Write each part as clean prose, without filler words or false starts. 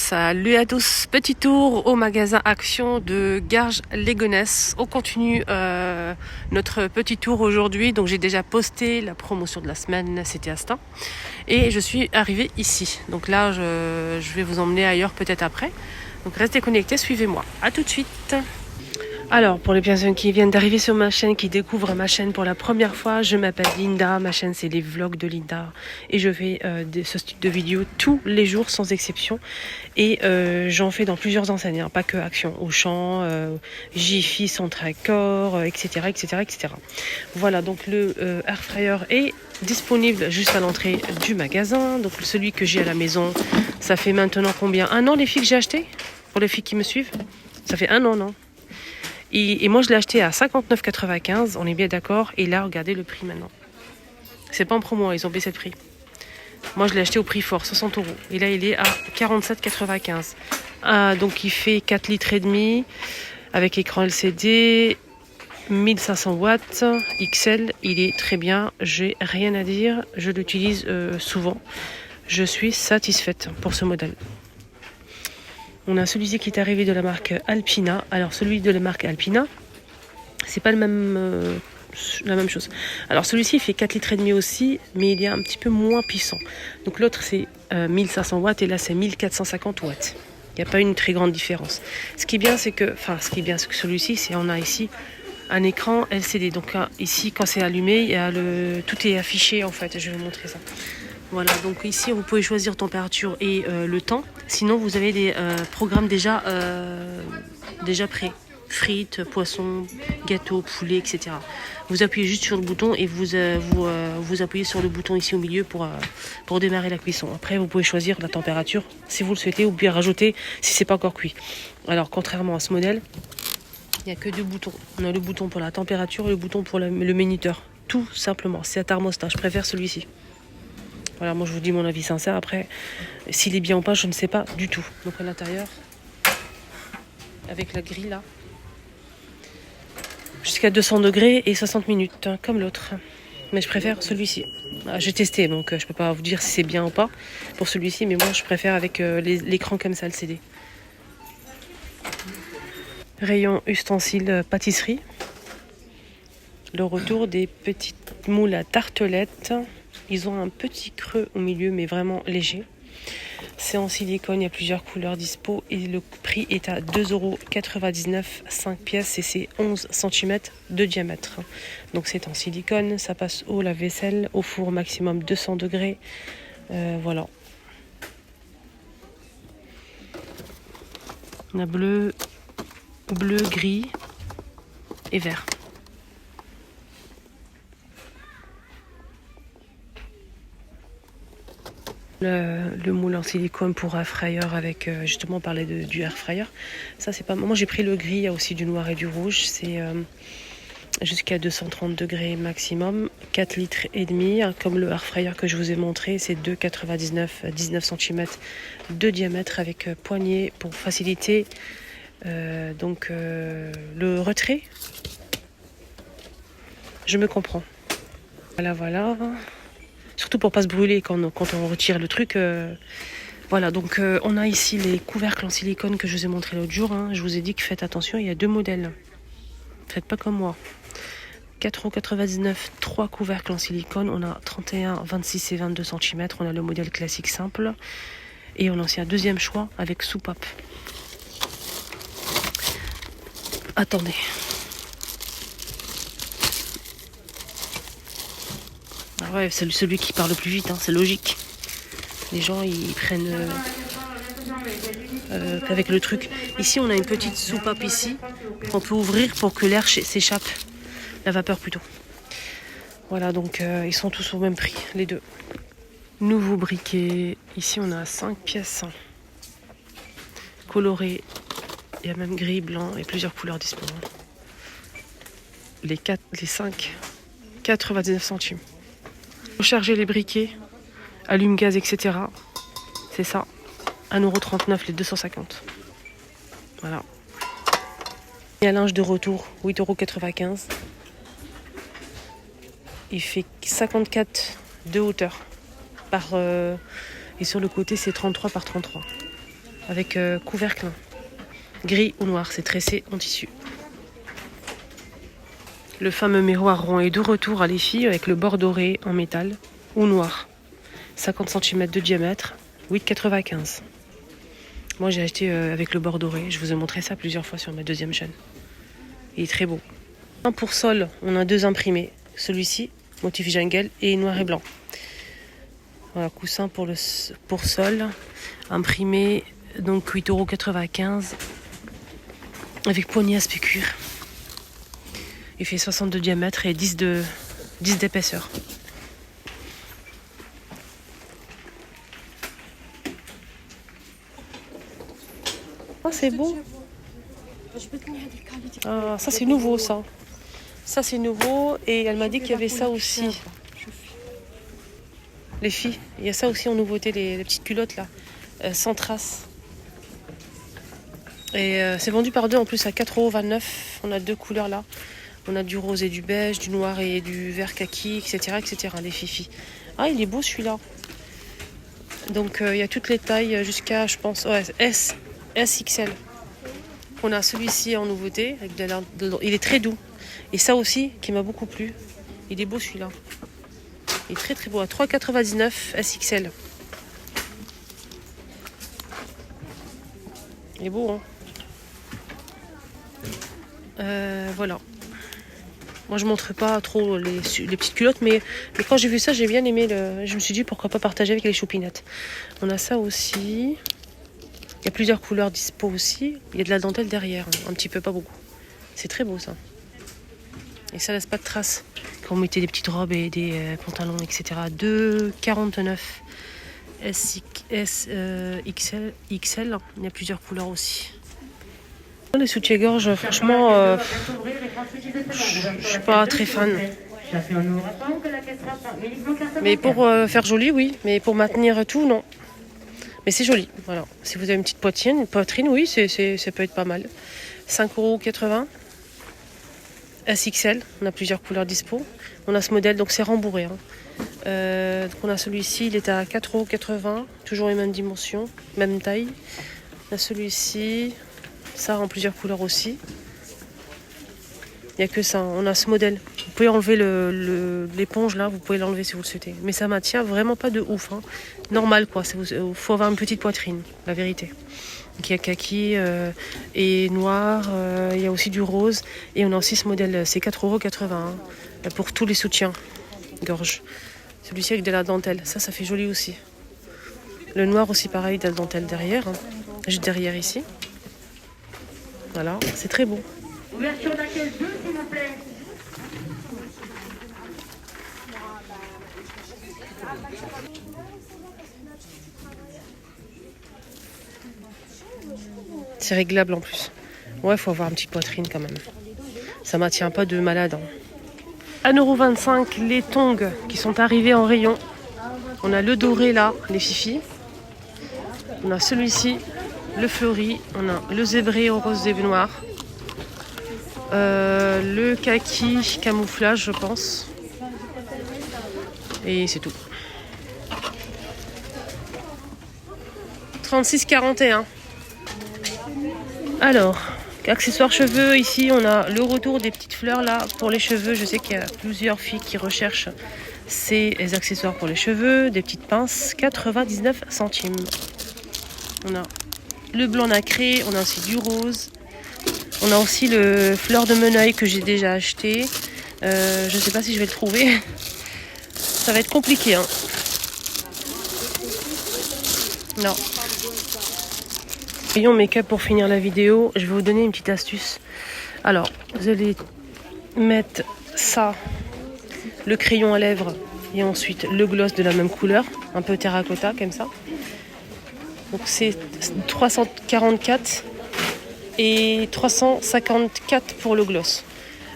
Salut à tous, petit tour au magasin Action de Garges-Légonesse. On continue notre petit tour aujourd'hui. Donc j'ai déjà posté la promotion de la semaine, c'était Astin. Et je suis arrivée ici. Donc là je vais vous emmener ailleurs peut-être après. Donc restez connectés, suivez-moi. À tout de suite. Alors, pour les personnes qui viennent d'arriver sur ma chaîne, qui découvrent ma chaîne pour la première fois, je m'appelle Linda, ma chaîne c'est les vlogs de Linda et je fais ce type de vidéos tous les jours sans exception et j'en fais dans plusieurs enseignes, hein, pas que Action, Auchan, Jiffy, Centracor, etc., etc., etc. Voilà, donc le air fryer est disponible juste à l'entrée du magasin, donc celui que j'ai à la maison, ça fait maintenant combien? 1 an les filles que j'ai acheté? Pour les filles qui me suivent, ça fait 1 an, non? Et moi, je l'ai acheté à 59,95, on est bien d'accord. Et là, regardez le prix maintenant. C'est pas en promo, ils ont baissé le prix. Moi, je l'ai acheté au prix fort, 60 €. Et là, il est à 47,95. Donc, il fait 4 litres et demi avec écran LCD, 1500 watts, XL. Il est très bien, j'ai rien à dire. Je l'utilise souvent. Je suis satisfaite pour ce modèle. On a celui-ci qui est arrivé de la marque Alpina. Alors celui de la marque Alpina, c'est pas la même chose. Alors celui-ci il fait 4 litres et demi aussi, mais il est un petit peu moins puissant. Donc l'autre c'est 1500 watts et là c'est 1450 watts. Il n'y a pas une très grande différence. Ce qui est bien c'est que celui-ci, on a ici un écran LCD. Donc là, ici quand c'est allumé, il y a tout est affiché en fait. Je vais vous montrer ça. Voilà, donc ici vous pouvez choisir température et le temps. Sinon vous avez des programmes déjà prêts. Frites, poissons, gâteaux, poulet, etc. Vous appuyez juste sur le bouton et vous appuyez sur le bouton ici au milieu pour démarrer la cuisson. Après vous pouvez choisir la température si vous le souhaitez ou bien rajouter si c'est pas encore cuit. Alors contrairement à ce modèle, il n'y a que 2 boutons. On a le bouton pour la température et le bouton pour le minuteur. Tout simplement, c'est un thermostat, je préfère celui-ci. Voilà, moi je vous dis mon avis sincère. Après, s'il est bien ou pas, je ne sais pas du tout. Donc à l'intérieur, avec la grille là, jusqu'à 200 degrés et 60 minutes, hein, comme l'autre. Mais je préfère celui-ci. J'ai testé, donc je peux pas vous dire si c'est bien ou pas pour celui-ci, mais moi je préfère avec l'écran comme ça, le CD. Rayon ustensiles pâtisserie. Le retour des petites moules à tartelettes. Ils ont un petit creux au milieu, mais vraiment léger. C'est en silicone, il y a plusieurs couleurs dispo. Et le prix est à 2,99 €, 5 pièces et c'est 11 cm de diamètre. Donc c'est en silicone, ça passe au lave-vaisselle, au four maximum 200 degrés. Voilà. On a bleu, gris et vert. Le moule en silicone pour air fryer avec justement on parlait du air fryer. Ça c'est pas moi, j'ai pris le gris, il y a aussi du noir et du rouge, c'est jusqu'à 230 degrés maximum, 4 litres et demi, hein, comme le air fryer que je vous ai montré, c'est 2,99, 19 cm de diamètre avec poignée pour faciliter le retrait. Je me comprends. Voilà. Surtout pour pas se brûler quand on retire le truc. Voilà, donc on a ici les couvercles en silicone que je vous ai montré l'autre jour. Hein. Je vous ai dit que faites attention, il y a 2 modèles. Faites pas comme moi. 4,99 €, 3 couvercles en silicone. On a 31, 26 et 22 cm. On a le modèle classique simple. Et on a aussi un deuxième choix avec soupape. Attendez. Ah ouais, c'est celui qui parle le plus vite, hein, c'est logique. Les gens, ils prennent avec le truc. Ici, on a une petite soupape ici qu'on peut ouvrir pour que l'air s'échappe. La vapeur plutôt. Voilà, donc ils sont tous au même prix, les deux. Nouveau briquet. Ici, on a 5 pièces colorées. Il y a même gris, blanc et plusieurs couleurs disponibles. Les 5, 99 centimes. Pour charger les briquets, allume-gaz, etc. C'est ça. 1,39 € les 250. Voilà. Il y a linge de retour, 8,95 €. Il fait 54 de hauteur. Et sur le côté, c'est 33 par 33. avec couvercle gris ou noir. C'est tressé en tissu. Le fameux miroir rond est de retour à l'EFI avec le bord doré en métal ou noir. 50 cm de diamètre, 8,95. Moi j'ai acheté avec le bord doré. Je vous ai montré ça plusieurs fois sur ma deuxième chaîne. Il est très beau. Pour sol, on a 2 imprimés. Celui-ci, motif jungle et noir et blanc. Voilà, coussin pour sol, imprimé, donc 8,95 € avec poignée à spécure. Il fait 60 de diamètre et 10 d'épaisseur. Oh, c'est beau. Ah, ça c'est nouveau ça. Ça c'est nouveau et elle m'a dit qu'il y avait ça aussi. Les filles, il y a ça aussi en nouveauté, les petites culottes là, sans traces. Et c'est vendu par 2 en plus à 4,29 €. On a 2 couleurs là. On a du rose et du beige, du noir et du vert kaki, etc. etc. les filles. Ah, il est beau celui-là. Donc il y a toutes les tailles jusqu'à, je pense, SXL. On a celui-ci en nouveauté. Il est très doux. Et ça aussi, qui m'a beaucoup plu. Il est beau celui-là. Il est très très beau. À 3,99 € SXL. Il est beau, hein. Voilà. Moi, je montre pas trop les petites culottes, mais quand j'ai vu ça, j'ai bien aimé. Je me suis dit, pourquoi pas partager avec les choupinettes. On a ça aussi. Il y a plusieurs couleurs dispo aussi. Il y a de la dentelle derrière, un petit peu, pas beaucoup. C'est très beau, ça. Et ça laisse pas de traces. Quand vous mettez des petites robes et des pantalons, etc. 2,49 XL. Il y a plusieurs couleurs aussi. Les soutiens-gorge, franchement, je suis pas très fan. Mais pour faire joli, oui. Mais pour maintenir tout, non. Mais c'est joli, voilà. Si vous avez une petite poitrine, oui, ça peut être pas mal. 5,80 € SXL. On a plusieurs couleurs dispo. On a ce modèle, donc c'est rembourré. Hein. Donc on a celui-ci, il est à 4,80 €. Toujours les mêmes dimensions, même taille. On a celui-ci. Ça en plusieurs couleurs aussi. Il n'y a que ça. On a ce modèle. Vous pouvez enlever l'éponge là. Vous pouvez l'enlever si vous le souhaitez. Mais ça maintient vraiment pas de ouf. Hein. Normal quoi. Il faut avoir une petite poitrine. La vérité. Donc il y a kaki et noir. Il y a aussi du rose. Et on a aussi ce modèle. C'est 4,80 € pour tous les soutiens gorge. Celui-ci avec de la dentelle. Ça fait joli aussi. Le noir aussi pareil. De la dentelle derrière. Hein. Juste derrière ici. Voilà, c'est très beau. Ouverture d'accueil 2, s'il vous plaît. C'est réglable en plus. Ouais, faut avoir une petite poitrine quand même. Ça maintient pas de malade. Hein. 1,25 € les tongs qui sont arrivés en rayon. On a le doré là, les fifis. On a celui-ci. Le fleuri, on a le zébré au rose et noir, le kaki camouflage je pense, et c'est tout. 36,41 €. Alors, accessoires cheveux, ici on a le retour des petites fleurs là pour les cheveux. Je sais qu'il y a plusieurs filles qui recherchent ces accessoires pour les cheveux, des petites pinces, 99 centimes. On a le blanc nacré, on a aussi du rose. On a aussi le fleur de Meneuil que j'ai déjà acheté. Je ne sais pas si je vais le trouver. Ça va être compliqué. Hein. Non. Rayon make-up pour finir la vidéo. Je vais vous donner une petite astuce. Alors, vous allez mettre ça, le crayon à lèvres et ensuite le gloss de la même couleur. Un peu terracotta comme ça. Donc c'est 344 et 354 pour le gloss.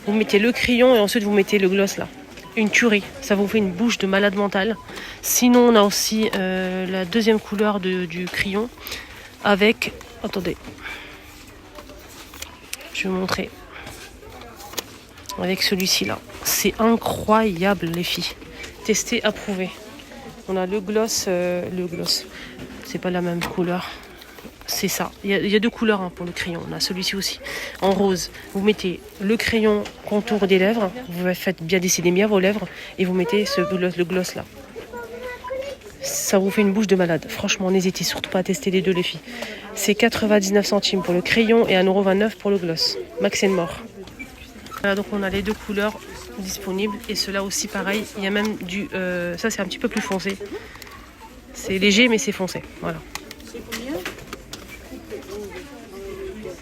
Vous mettez le crayon et ensuite vous mettez le gloss là. Une tuerie, ça vous fait une bouche de malade mental. Sinon on a aussi la deuxième couleur du crayon avec... Attendez. Je vais vous montrer. Avec celui-ci là. C'est incroyable les filles. Testé, approuvé. On a le gloss. C'est pas la même couleur. c'est ça. Il y a deux couleurs hein, pour le crayon. On a celui-ci aussi. En rose, vous mettez le crayon contour des lèvres. Vous faites bien dessiner bien vos lèvres. Et vous mettez le gloss là. Ça vous fait une bouche de malade. Franchement, n'hésitez surtout pas à tester les deux les filles. C'est 99 centimes pour le crayon et 1,29 € pour le gloss. Max and More. Voilà, donc on a les deux couleurs disponibles. Et ceux-là aussi pareil. Il y a même du... ça c'est un petit peu plus foncé. C'est léger mais c'est foncé. Voilà.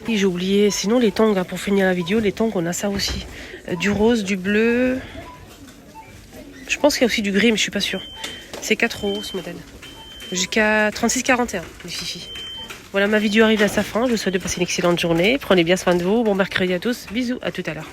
J'ai oublié, sinon les tongs, hein, pour finir la vidéo, les tongs on a ça aussi. Du rose, du bleu. Je pense qu'il y a aussi du gris mais je suis pas sûre. C'est 4 € ce modèle. Jusqu'à 36,41 les filles. Voilà, ma vidéo arrive à sa fin. Je vous souhaite de passer une excellente journée. Prenez bien soin de vous. Bon mercredi à tous. Bisous, à tout à l'heure.